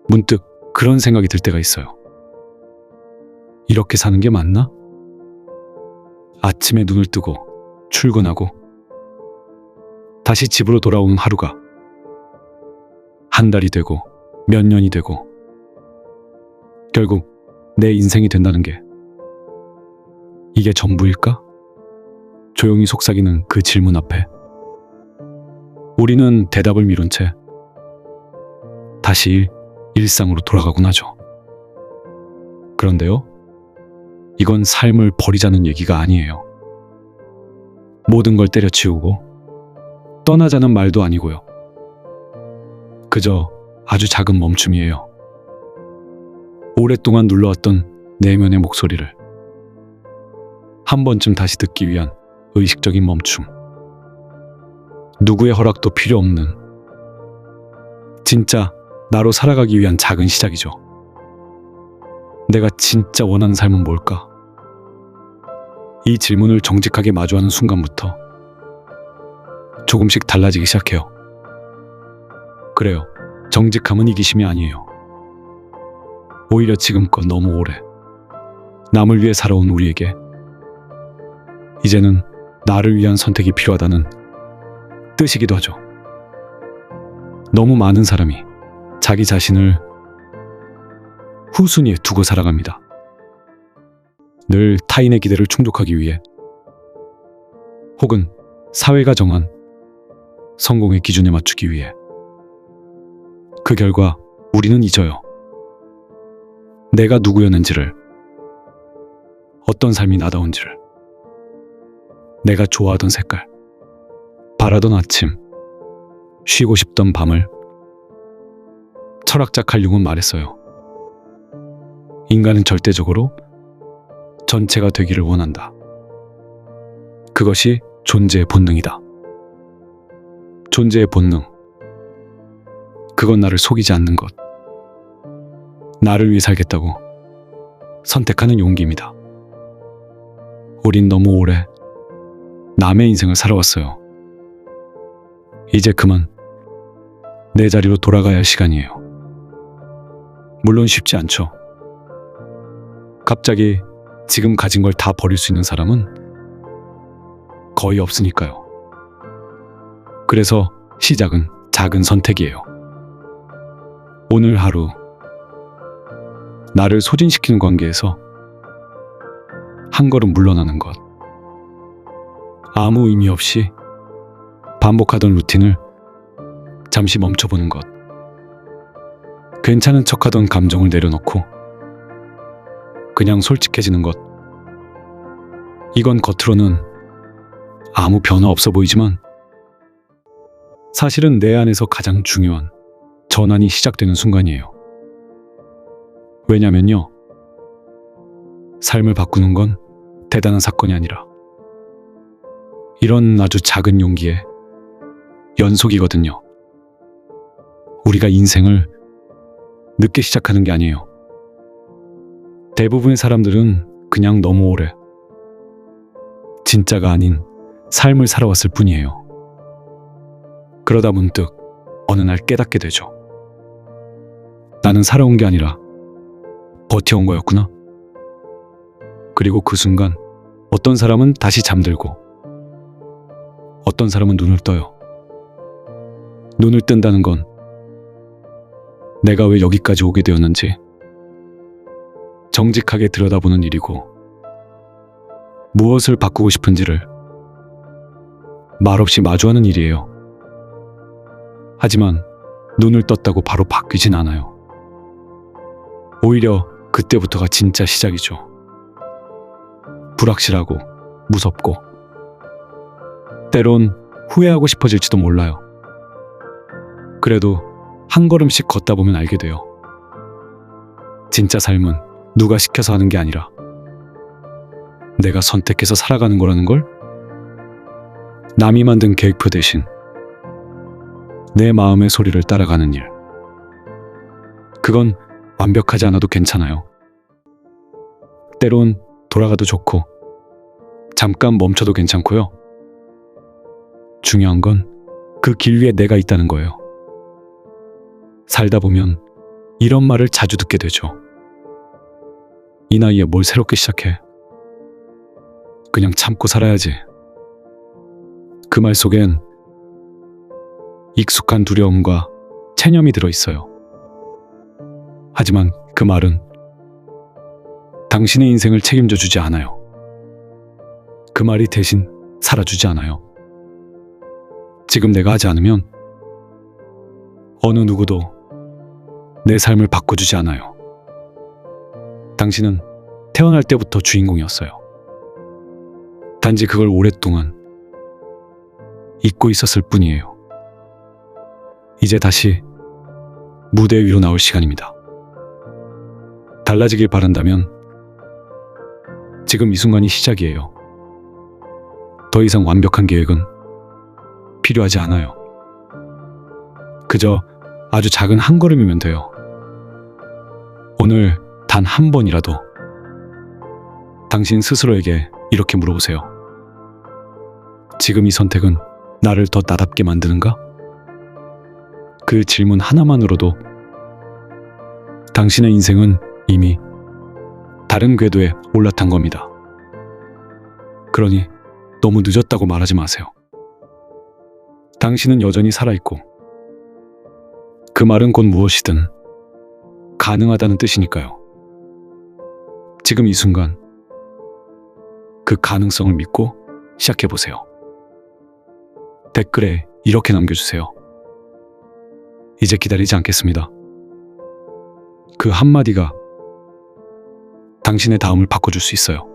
문득 그런 생각이 들 때가 있어요. 이렇게 사는 게 맞나? 아침에 눈을 뜨고 출근하고 다시 집으로 돌아오는 하루가 한 달이 되고 몇 년이 되고 결국 내 인생이 된다는 게 이게 전부일까? 조용히 속삭이는 그 질문 앞에 우리는 대답을 미룬 채 다시 일상으로 돌아가곤 하죠. 그런데요, 이건 삶을 버리자는 얘기가 아니에요. 모든 걸 때려치우고 떠나자는 말도 아니고요. 그저 아주 작은 멈춤이에요. 오랫동안 눌러왔던 내면의 목소리를 한 번쯤 다시 듣기 위한 의식적인 멈춤. 누구의 허락도 필요 없는 진짜 나로 살아가기 위한 작은 시작이죠. 내가 진짜 원하는 삶은 뭘까? 이 질문을 정직하게 마주하는 순간부터 조금씩 달라지기 시작해요. 그래요. 정직함은 이기심이 아니에요. 오히려 지금껏 너무 오래 남을 위해 살아온 우리에게 이제는 나를 위한 선택이 필요하다는 뜻이기도 하죠. 너무 많은 사람이 자기 자신을 후순위에 두고 살아갑니다. 늘 타인의 기대를 충족하기 위해 혹은 사회가 정한 성공의 기준에 맞추기 위해. 그 결과 우리는 잊어요. 내가 누구였는지를, 어떤 삶이 나다운지를, 내가 좋아하던 색깔, 바라던 아침, 쉬고 싶던 밤을. 철학자 칼 융은 말했어요. 인간은 절대적으로 전체가 되기를 원한다. 그것이 존재의 본능이다. 존재의 본능. 그건 나를 속이지 않는 것. 나를 위해 살겠다고 선택하는 용기입니다. 우린 너무 오래 남의 인생을 살아왔어요. 이제 그만 내 자리로 돌아가야 할 시간이에요. 물론 쉽지 않죠. 갑자기 지금 가진 걸 다 버릴 수 있는 사람은 거의 없으니까요. 그래서 시작은 작은 선택이에요. 오늘 하루 나를 소진시키는 관계에서 한 걸음 물러나는 것. 아무 의미 없이 반복하던 루틴을 잠시 멈춰보는 것. 괜찮은 척하던 감정을 내려놓고 그냥 솔직해지는 것. 이건 겉으로는 아무 변화 없어 보이지만 사실은 내 안에서 가장 중요한 전환이 시작되는 순간이에요. 왜냐면요, 삶을 바꾸는 건 대단한 사건이 아니라 이런 아주 작은 용기의 연속이거든요. 우리가 인생을 늦게 시작하는 게 아니에요. 대부분의 사람들은 그냥 너무 오래 진짜가 아닌 삶을 살아왔을 뿐이에요. 그러다 문득 어느 날 깨닫게 되죠. 나는 살아온 게 아니라 버텨온 거였구나. 그리고 그 순간 어떤 사람은 다시 잠들고 어떤 사람은 눈을 떠요. 눈을 뜬다는 건 내가 왜 여기까지 오게 되었는지 정직하게 들여다보는 일이고, 무엇을 바꾸고 싶은지를 말없이 마주하는 일이에요. 하지만 눈을 떴다고 바로 바뀌진 않아요. 오히려 그때부터가 진짜 시작이죠. 불확실하고 무섭고 때론 후회하고 싶어질지도 몰라요. 그래도 한 걸음씩 걷다 보면 알게 돼요. 진짜 삶은 누가 시켜서 하는 게 아니라 내가 선택해서 살아가는 거라는 걸. 남이 만든 계획표 대신 내 마음의 소리를 따라가는 일. 그건 완벽하지 않아도 괜찮아요. 때론 돌아가도 좋고 잠깐 멈춰도 괜찮고요. 중요한 건 그 길 위에 내가 있다는 거예요. 살다 보면 이런 말을 자주 듣게 되죠. 이 나이에 뭘 새롭게 시작해? 그냥 참고 살아야지. 그 말 속엔 익숙한 두려움과 체념이 들어있어요. 하지만 그 말은 당신의 인생을 책임져 주지 않아요. 그 말이 대신 살아주지 않아요. 지금 내가 하지 않으면 어느 누구도 내 삶을 바꿔주지 않아요. 당신은 태어날 때부터 주인공이었어요. 단지 그걸 오랫동안 잊고 있었을 뿐이에요. 이제 다시 무대 위로 나올 시간입니다. 달라지길 바란다면 지금 이 순간이 시작이에요. 더 이상 완벽한 계획은 필요하지 않아요. 그저 아주 작은 한 걸음이면 돼요. 오늘 단 한 번이라도 당신 스스로에게 이렇게 물어보세요. 지금 이 선택은 나를 더 나답게 만드는가? 그 질문 하나만으로도 당신의 인생은 이미 다른 궤도에 올라탄 겁니다. 그러니 너무 늦었다고 말하지 마세요. 당신은 여전히 살아있고 그 말은 곧 무엇이든 가능하다는 뜻이니까요. 지금 이 순간 그 가능성을 믿고 시작해보세요. 댓글에 이렇게 남겨주세요. 이제 기다리지 않겠습니다. 그 한마디가 당신의 다음을 바꿔줄 수 있어요.